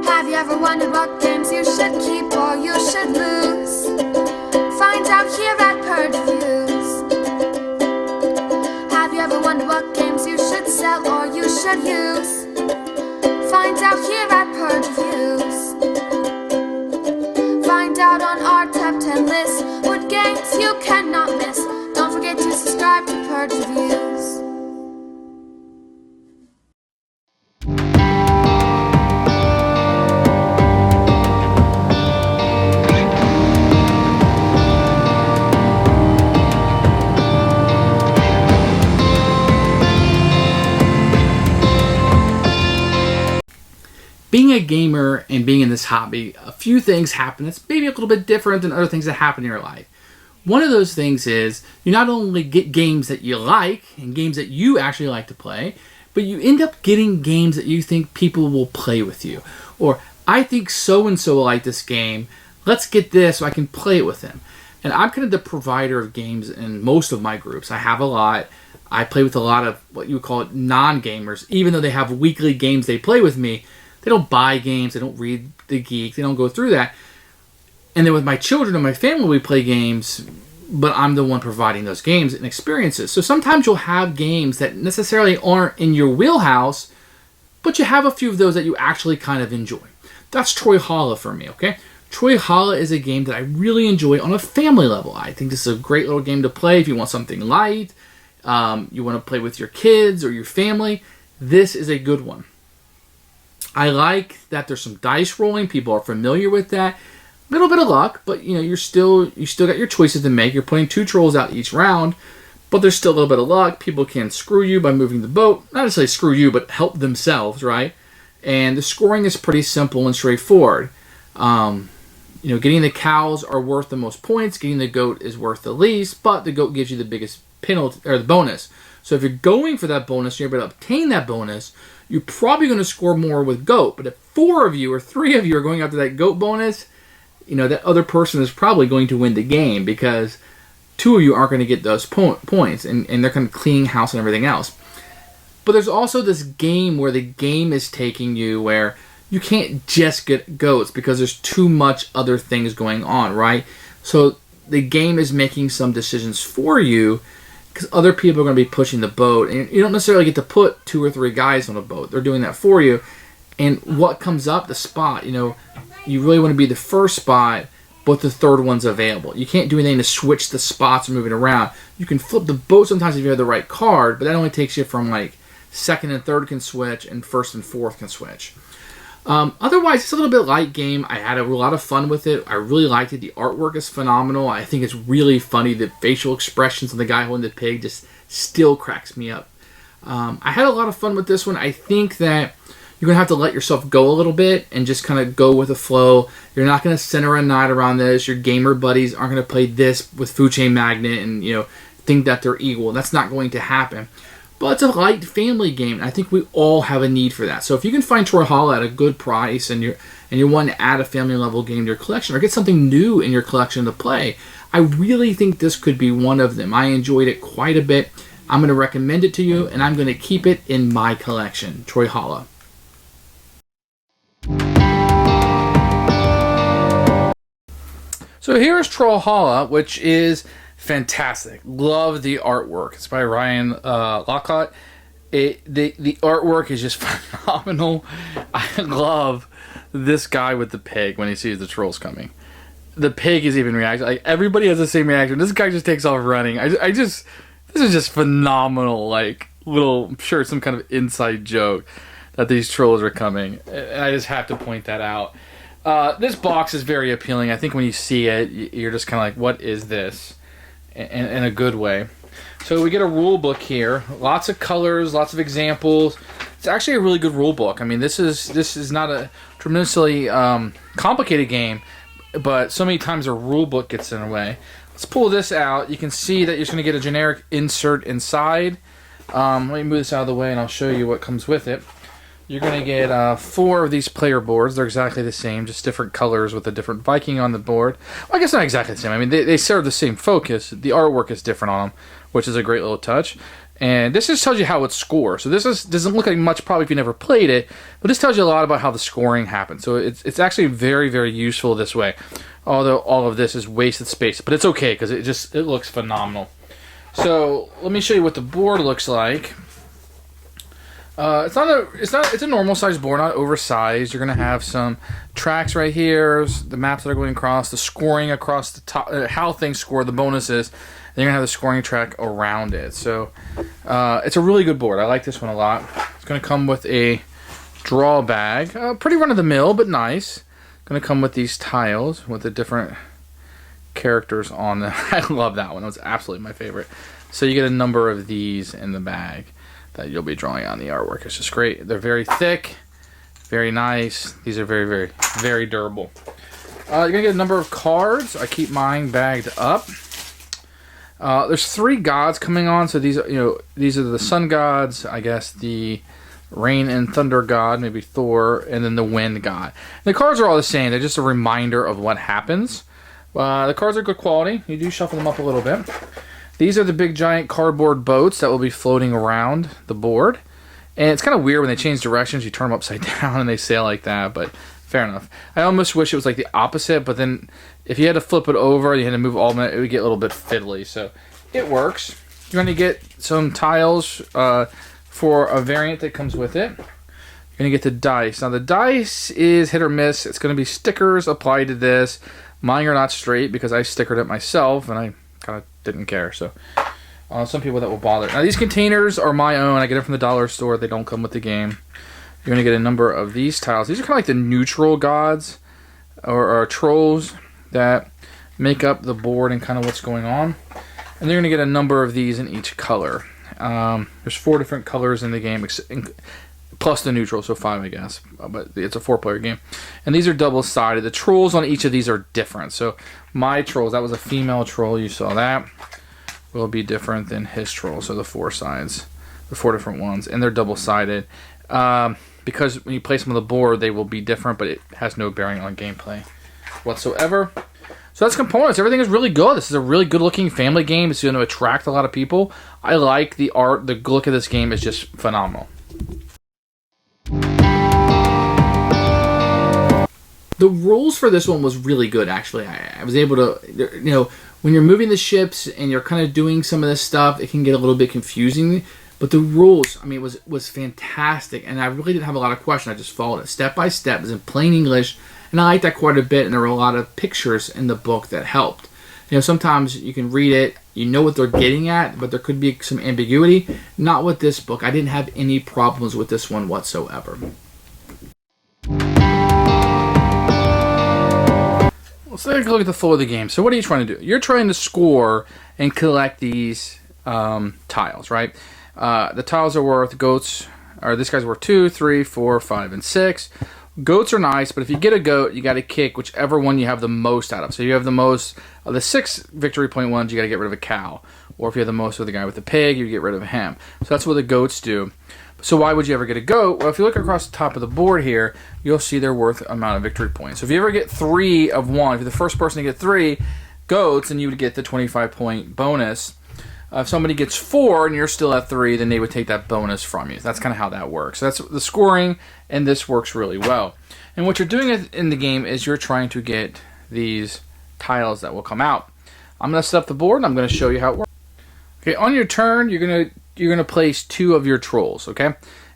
Have you ever wondered what games you should keep or you should lose? Find out here at Purge Reviews. Have you ever wondered what games you should sell or you should use? Find out here at Purge Reviews. Find out on our top 10 list what games you cannot miss. Don't forget to subscribe to Purge Reviews. Being a gamer and being in this hobby, a few things happen that's maybe a little bit different than other things that happen in your life. One of those things is you not only get games that you like and games that you actually like to play, but you end up getting games that you think people will play with you. Or, I think so-and-so will like this game, let's get this so I can play it with them. And I'm kind of the provider of games in most of my groups. I have a lot. I play with a lot of what you would call non-gamers, even though they have weekly games they play with me. They don't buy games, they don't read The Geek, they don't go through that. And then with my children and my family, we play games, but I'm the one providing those games and experiences. So sometimes you'll have games that necessarily aren't in your wheelhouse, but you have a few of those that you actually kind of enjoy. That's Trollhalla for me, okay? Trollhalla is a game that I really enjoy on a family level. I think this is a great little game to play if you want something light, you want to play with your kids or your family. This is a good one. I like that there's some dice rolling. People are familiar with that. A little bit of luck, but you still got your choices to make. You're putting 2 trolls out each round, but there's still a little bit of luck. People can screw you by moving the boat. Not necessarily screw you, but help themselves, right? And the scoring is pretty simple and straightforward. Getting the cows are worth the most points. Getting the goat is worth the least, but the goat gives you the biggest penalty or the bonus. So if you're going for that bonus, you're able to obtain that bonus. You're probably going to score more with goat. But if 4 of you or 3 of you are going after that goat bonus, that other person is probably going to win the game because 2 of you aren't going to get those points. And they're kind of cleaning house and everything else. But there's also this game where the game is taking you where you can't just get goats because there's too much other things going on, right? So the game is making some decisions for you because other people are going to be pushing the boat. And you don't necessarily get to put 2 or 3 guys on a boat. They're doing that for you. And what comes up, the spot, you really want to be the first spot, but the third one's available. You can't do anything to switch the spots or move it around. You can flip the boat sometimes if you have the right card, but that only takes you from second and third can switch and first and fourth can switch. Otherwise, it's a little bit light game. I had a lot of fun with it. I really liked it. The artwork is phenomenal. I think it's really funny. The facial expressions of the guy holding the pig just still cracks me up. I had a lot of fun with this one. I think that you're going to have to let yourself go a little bit and just kind of go with the flow. You're not going to center a night around this. Your gamer buddies aren't going to play this with Food Chain Magnet and think that they're equal. That's not going to happen. But it's a light family game, and I think we all have a need for that. So if you can find Trollhalla at a good price and you're wanting to add a family level game to your collection or get something new in your collection to play, I really think this could be one of them. I enjoyed it quite a bit. I'm going to recommend it to you, and I'm going to keep it in my collection, Trollhalla. So here's Trollhalla, which is fantastic. Love the artwork. It's by Ryan Lockhart. The artwork is just phenomenal. I love this guy with the pig when he sees the trolls coming. The pig is even reacting. Everybody has the same reaction. This guy just takes off running. This is just phenomenal. I'm sure it's some kind of inside joke that these trolls are coming. And I just have to point that out. This box is very appealing. I think when you see it, you're just kind of like, what is this? In a good way. So we get a rule book here. Lots of colors, lots of examples. It's actually a really good rule book. I mean, this is not a tremendously complicated game, but so many times a rule book gets in the way. Let's pull this out. You can see that you're just going to get a generic insert inside. Let me move this out of the way and I'll show you what comes with it. You're going to get 4 of these player boards. They're exactly the same, just different colors with a different Viking on the board. Well, I guess not exactly the same. I mean, they serve the same focus. The artwork is different on them, which is a great little touch. And this just tells you how it scores. So doesn't look like much probably if you never played it, but this tells you a lot about how the scoring happens. So it's actually very, very useful this way. Although all of this is wasted space, but it's okay because it looks phenomenal. So let me show you what the board looks like. It's a normal sized board, not oversized. You're gonna have some tracks right here, the maps that are going across, the scoring across the top, how things score, the bonuses. Then you're gonna have the scoring track around it. So it's a really good board. I like this one a lot. It's gonna come with a draw bag, pretty run of the mill, but nice. Gonna come with these tiles with the different characters on them. I love that one. That was absolutely my favorite. So you get a number of these in the bag that you'll be drawing on the artwork. It's just great. They're very thick, very nice. These are very, very, very durable. You're gonna get a number of cards. I keep mine bagged up. There's 3 gods coming on. So these are the sun gods. I guess the rain and thunder god, maybe Thor, and then the wind god. And the cards are all the same. They're just a reminder of what happens. The cards are good quality. You do shuffle them up a little bit. These are the big giant cardboard boats that will be floating around the board. And it's kind of weird when they change directions. You turn them upside down and they sail like that, but fair enough. I almost wish it was like the opposite, but then if you had to flip it over, you had to move all of them, it would get a little bit fiddly. So it works. You're going to get some tiles for a variant that comes with it. You're going to get the dice. Now the dice is hit or miss. It's going to be stickers applied to this. Mine are not straight because I stickered it myself and I kind of didn't care. So some people that will bother. Now these containers are my own. I get them from the dollar store. They don't come with the game. You're going to get a number of these tiles. These are kind of like the neutral gods or trolls that make up the board and kind of what's going on. And they're going to get a number of these in each color. There's 4 different colors in the game, plus the neutral, so 5, I guess. But it's a 4-player game. And these are double-sided. The trolls on each of these are different. So my trolls, that was a female troll, you saw that, will be different than his troll. So the 4 sides, the 4 different ones, and they're double-sided. Because when you place them on the board, they will be different, but it has no bearing on gameplay whatsoever. So that's components. Everything is really good. This is a really good-looking family game. It's going to attract a lot of people. I like the art. The look of this game is just phenomenal. The rules for this one was really good, actually. I was able to, when you're moving the ships and you're kind of doing some of this stuff, it can get a little bit confusing. But the rules, I mean, was fantastic. And I really didn't have a lot of questions. I just followed it step by step. It was in plain English. And I liked that quite a bit. And there were a lot of pictures in the book that helped. Sometimes you can read it, you know what they're getting at, but there could be some ambiguity. Not with this book. I didn't have any problems with this one whatsoever. Let's take a look at the flow of the game. So what are you trying to do? You're trying to score and collect these tiles, right? The tiles are worth, this guy's worth 2, 3, 4, 5, and 6. Goats are nice, but if you get a goat, you got to kick whichever one you have the most out of. So you have the most of the 6 victory point ones, you got to get rid of a cow. Or if you have the most of the guy with the pig, you get rid of him. So that's what the goats do. So why would you ever get a goat? Well, if you look across the top of the board here, you'll see they're worth amount of victory points. So if you ever get 3 of one, if you're the first person to get 3 goats, then you would get the 25-point bonus. If somebody gets 4 and you're still at 3, then they would take that bonus from you. That's kind of how that works. So that's the scoring, and this works really well. And what you're doing in the game is you're trying to get these tiles that will come out. I'm going to set up the board, and I'm going to show you how it works. Okay, on your turn, you're gonna place 2 of your trolls, okay?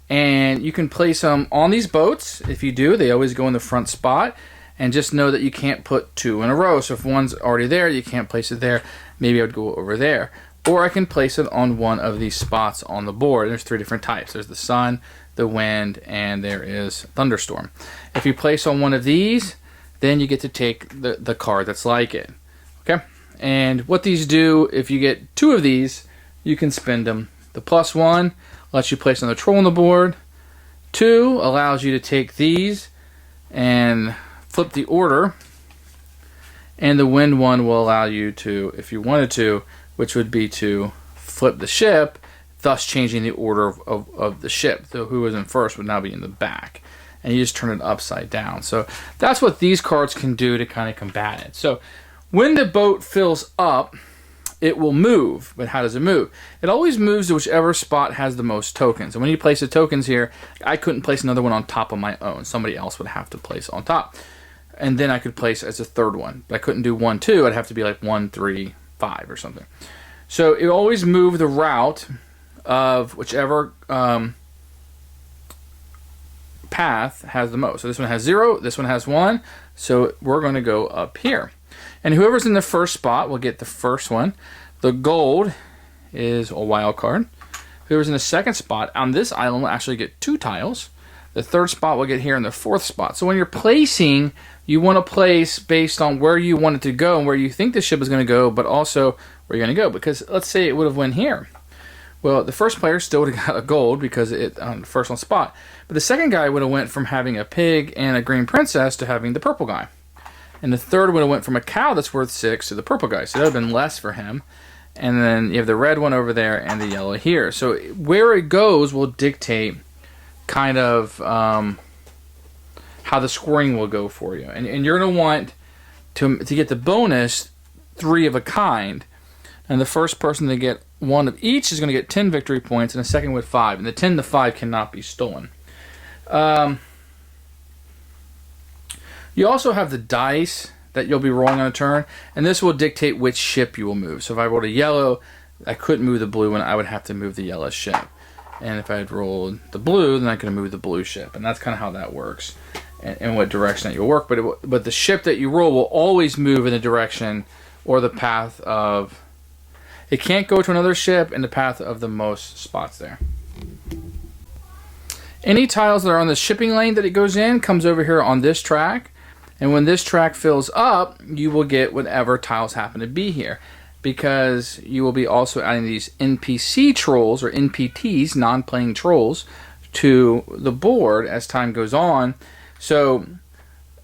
And you can place them on these boats. If you do, they always go in the front spot. And just know that you can't put 2 in a row. So if one's already there, you can't place it there. Maybe I would go over there. Or I can place it on one of these spots on the board. There's 3 different types. There's the sun, the wind, and there is thunderstorm. If you place on one of these, then you get to take the card that's like it. Okay? And what these do, if you get 2 of these, you can spend them. The +1 lets you place another troll on the board. 2 allows you to take these and flip the order. And the wind one will allow you to, if you wanted to, which would be to flip the ship, thus changing the order of the ship. So who was in first would now be in the back. And you just turn it upside down. So that's what these cards can do to kind of combat it. So when the boat fills up, it will move. But how does it move? It always moves to whichever spot has the most tokens. And when you place the tokens here, I couldn't place another one on top of my own. Somebody else would have to place on top. And then I could place as a third one. But I couldn't do 1, 2. I'd have to be like 1, 3, 5 or something. So it always moved the route of whichever path has the most. So this one has 0, this one has 1. So we're going to go up here. And whoever's in the first spot will get the first one. The gold is a wild card. Whoever's in the second spot on this island will actually get 2 tiles. The third spot will get here in the fourth spot. So when you're placing, you want to place based on where you want it to go and where you think the ship is going to go, but also where you're going to go. Because let's say it would have went here. Well, the first player still would have got a gold because it on the first one spot. But the second guy would have went from having a pig and a green princess to having the purple guy. And the third would have went from a cow that's worth 6 to the purple guy. So that would have been less for him. And then you have the red one over there and the yellow here. So where it goes will dictate kind of how the scoring will go for you. And you're going to want to get the bonus 3 of a kind. And the first person to get 1 of each is going to get 10 victory points, and the second with 5. And the 10 to 5 cannot be stolen. You also have the dice that you'll be rolling on a turn, and this will dictate which ship you will move. So if I rolled a yellow, I couldn't move the blue one. I would have to move the yellow ship. And if I had rolled the blue, then I could move the blue ship. And that's kind of how that works and what direction that you'll work. But the ship that you roll will always move in the direction or the path of... It can't go to another ship in the path of the most spots there. Any tiles that are on the shipping lane that it goes in comes over here on this track. And when this track fills up, you will get whatever tiles happen to be here. Because you will be also adding these NPC trolls, or NPTs, non-playing trolls, to the board as time goes on. So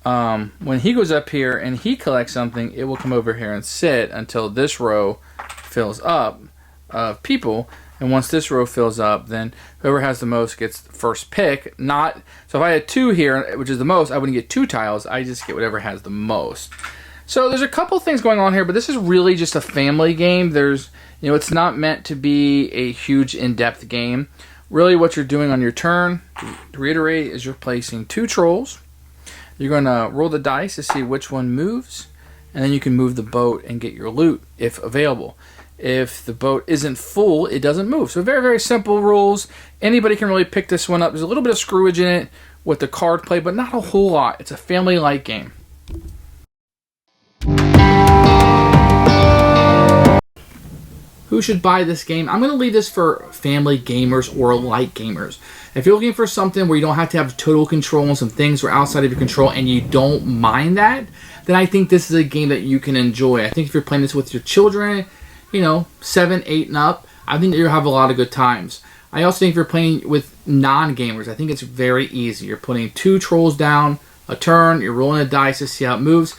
when he goes up here and he collects something, it will come over here and sit until this row fills up of people. And once this row fills up, then whoever has the most gets the first pick. So if I had 2 here, which is the most, I wouldn't get 2 tiles. I just get whatever has the most. So there's a couple things going on here, but this is really just a family game. It's not meant to be a huge in-depth game. Really what you're doing on your turn, to reiterate, is you're placing 2 trolls. You're going to roll the dice to see which one moves, and then you can move the boat and get your loot if available. If the boat isn't full, it doesn't move. So very, very simple rules. Anybody can really pick this one up. There's a little bit of screwage in it with the card play, but not a whole lot. It's a family-like game. Who should buy this game? I'm going to leave this for family gamers or light gamers. If you're looking for something where you don't have to have total control and some things are outside of your control and you don't mind that, then I think this is a game that you can enjoy. I think if you're playing this with your children, 7, 8 and up, I think you'll have a lot of good times. I also think if you're playing with non-gamers, I think it's very easy. You're putting 2 trolls down a turn, you're rolling a dice to see how it moves.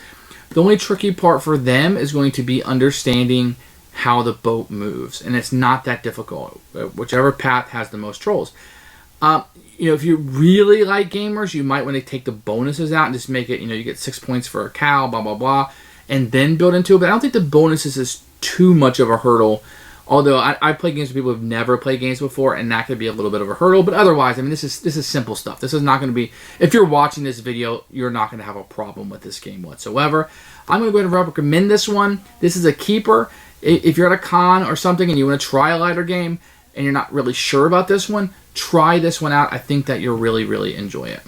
The only tricky part for them is going to be understanding how the boat moves, and it's not that difficult. Whichever path has the most trolls. If you really like gamers, you might want to take the bonuses out and just make it, you get 6 points for a cow, blah, blah, blah, and then build into it. But I don't think the bonuses is too much of a hurdle. Although I play games with people who've never played games before, and that could be a little bit of a hurdle. But otherwise, this is simple stuff. This is not going to be... If you're watching this video, you're not going to have a problem with this game whatsoever. I'm going to go ahead and recommend this one. This is a keeper. If you're at a con or something and you want to try a lighter game and you're not really sure about this one, try this one out. I think that you'll really, really enjoy it.